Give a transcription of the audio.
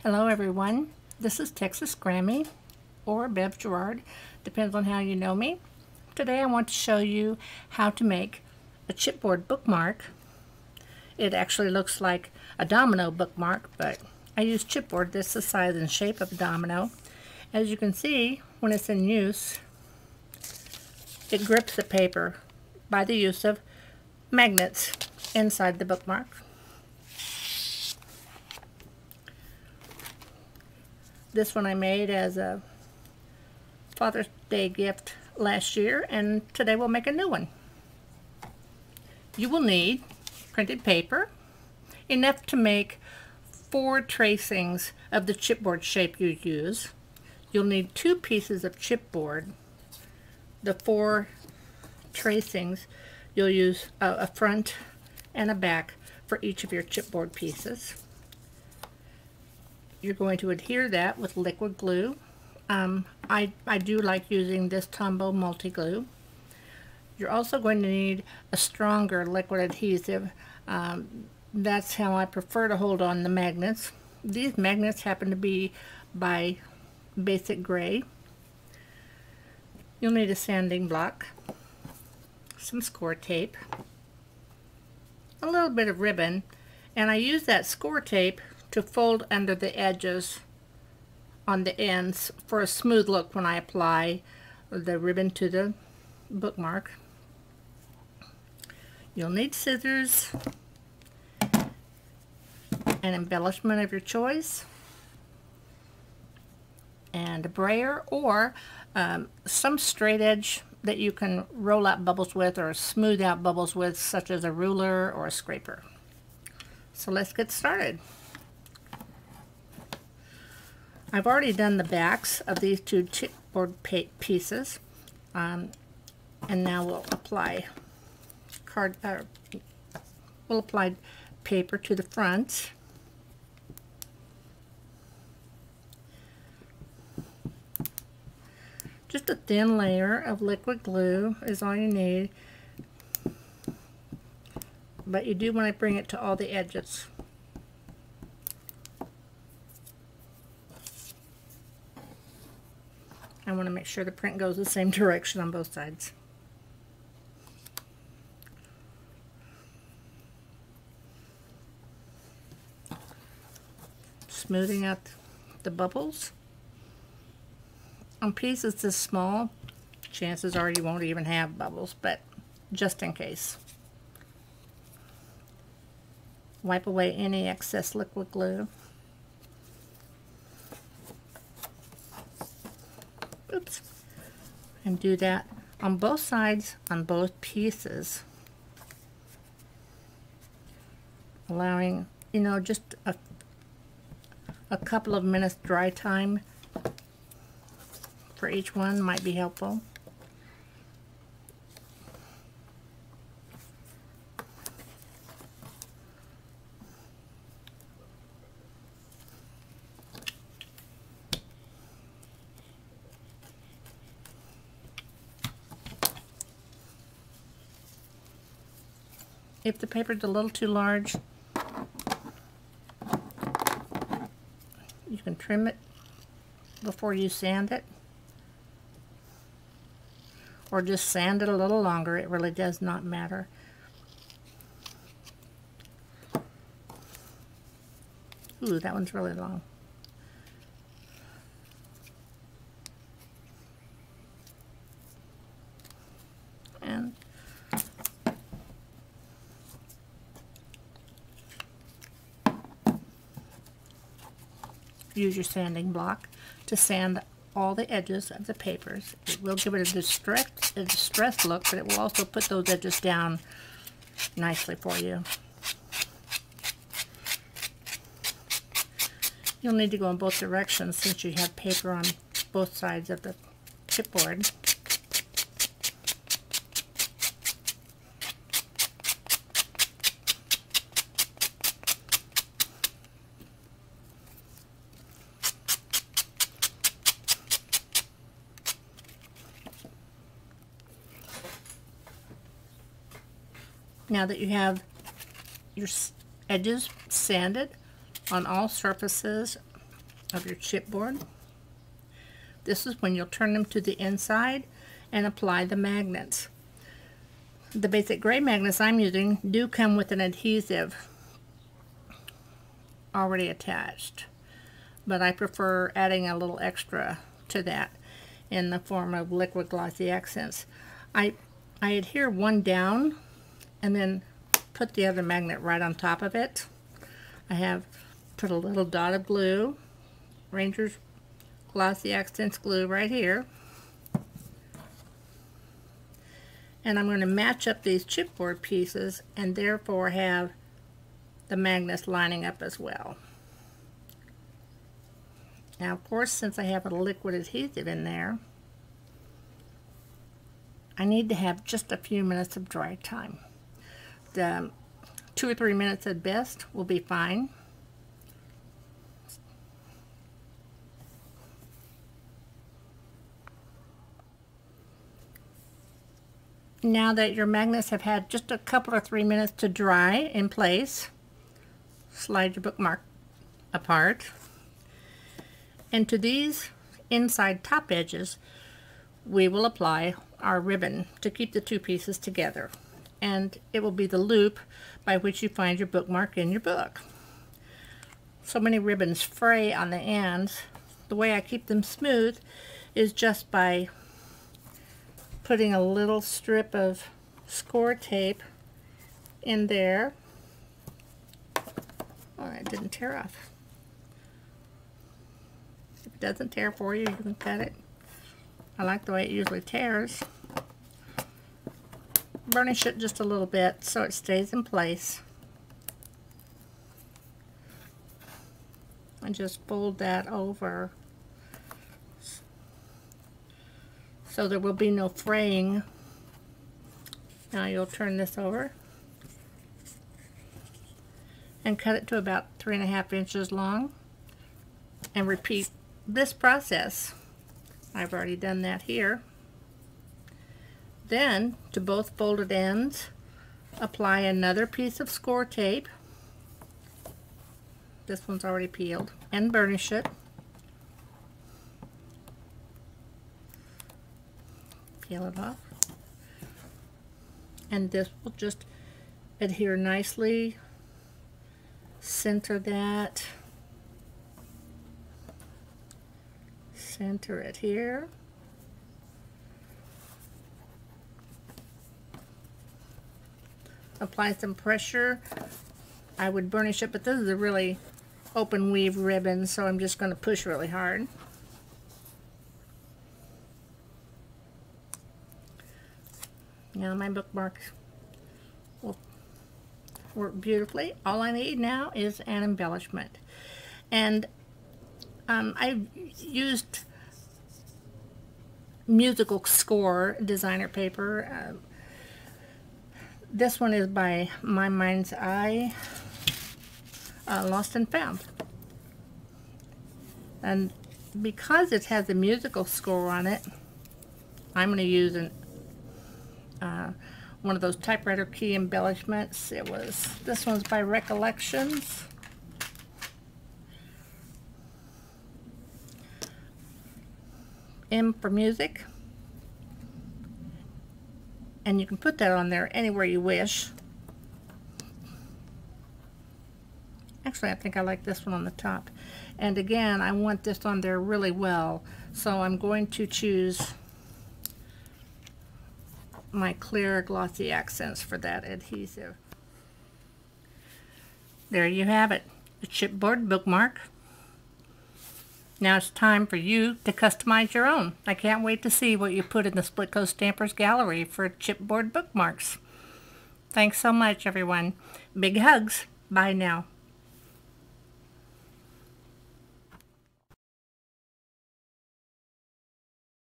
Hello everyone, this is Texas Grammy or Bev Gerard, depends on how you know me. Today I want to show you how to make a chipboard bookmark. It actually looks like a domino bookmark, but I use chipboard. This is the size and shape of a domino. As you can see, when it's in use, it grips the paper by the use of magnets inside the bookmark. This one I made as a Father's Day gift last year, and today we'll make a new one. You will need printed paper, enough to make 4 tracings of the chipboard shape you use. You'll need 2 pieces of chipboard. The 4 tracings, you'll use a front and a back for each of your chipboard pieces. You're going to adhere that with liquid glue. I do like using this Tombow multi-glue. You're also going to need a stronger liquid adhesive. That's how I prefer to hold on the magnets. These magnets happen to be by Basic Gray. You'll need a sanding block, some score tape, a little bit of ribbon, and I use that score tape to fold under the edges on the ends for a smooth look when I apply the ribbon to the bookmark. You'll need scissors, an embellishment of your choice, and a brayer or some straight edge that you can roll out bubbles with or smooth out bubbles with, such as a ruler or a scraper. So let's get started. I've already done the backs of these 2 chipboard pieces, and now we'll apply paper to the front. Just a thin layer of liquid glue is all you need, but you do want to bring it to all the edges. I want to make sure the print goes the same direction on both sides. Smoothing out the bubbles. On pieces this small, chances are you won't even have bubbles, but just in case. Wipe away any excess liquid glue. Oops. And do that on both sides, on both pieces. Allowing, just a couple of minutes dry time for each one might be helpful. If the paper's a little too large, you can trim it before you sand it, or just sand it a little longer. It really does not matter. Ooh, that one's really long. And use your sanding block to sand all the edges of the papers. It will give it a distressed look, but it will also put those edges down nicely for you. You'll need to go in both directions since you have paper on both sides of the chipboard. Now that you have your edges sanded on all surfaces of your chipboard. This is when you'll turn them to the inside and apply the magnets. The basic gray magnets I'm using do come with an adhesive already attached, but I prefer adding a little extra to that in the form of liquid glossy accents. I adhere one down and then put the other magnet right on top of it. I have put a little dot of glue, Ranger's Glossy Accents glue right here. And I'm going to match up these chipboard pieces and therefore have the magnets lining up as well. Now, of course, since I have a liquid adhesive in there, I need to have just a few minutes of dry time. The 2 or 3 minutes at best will be fine. Now that your magnets have had just a couple or 3 minutes to dry in place, slide your bookmark apart. And to these inside top edges, we will apply our ribbon to keep the two pieces together. And it will be the loop by which you find your bookmark in your book. So many ribbons fray on the ends. The way I keep them smooth is just by putting a little strip of score tape in there. Oh, it didn't tear off. If it doesn't tear for you, you can cut it. I like the way it usually tears. Burnish it just a little bit so it stays in place. And just fold that over so there will be no fraying. Now you'll turn this over and cut it to about 3.5 inches long and repeat this process. I've already done that here. Then, to both folded ends, apply another piece of score tape. This one's already peeled, and burnish it. Peel it off. And this will just adhere nicely. Center that. Center it here. Apply some pressure. I would burnish it, but this is a really open weave ribbon, so I'm just going to push really hard. Now my bookmarks will work beautifully. All I need now is an embellishment. And I've used musical score designer paper. This one is by My Mind's Eye, Lost and Found. And because it has a musical score on it, I'm going to use one of those typewriter key embellishments. This one's by Recollections. M for music. And you can put that on there anywhere you wish. Actually, I think I like this one on the top. And again, I want this on there really well, so I'm going to choose my clear glossy accents for that adhesive. There you have it, a chipboard bookmark. Now it's time for you to customize your own. I can't wait to see what you put in the Split Coast Stampers Gallery for chipboard bookmarks. Thanks so much, everyone. Big hugs. Bye now.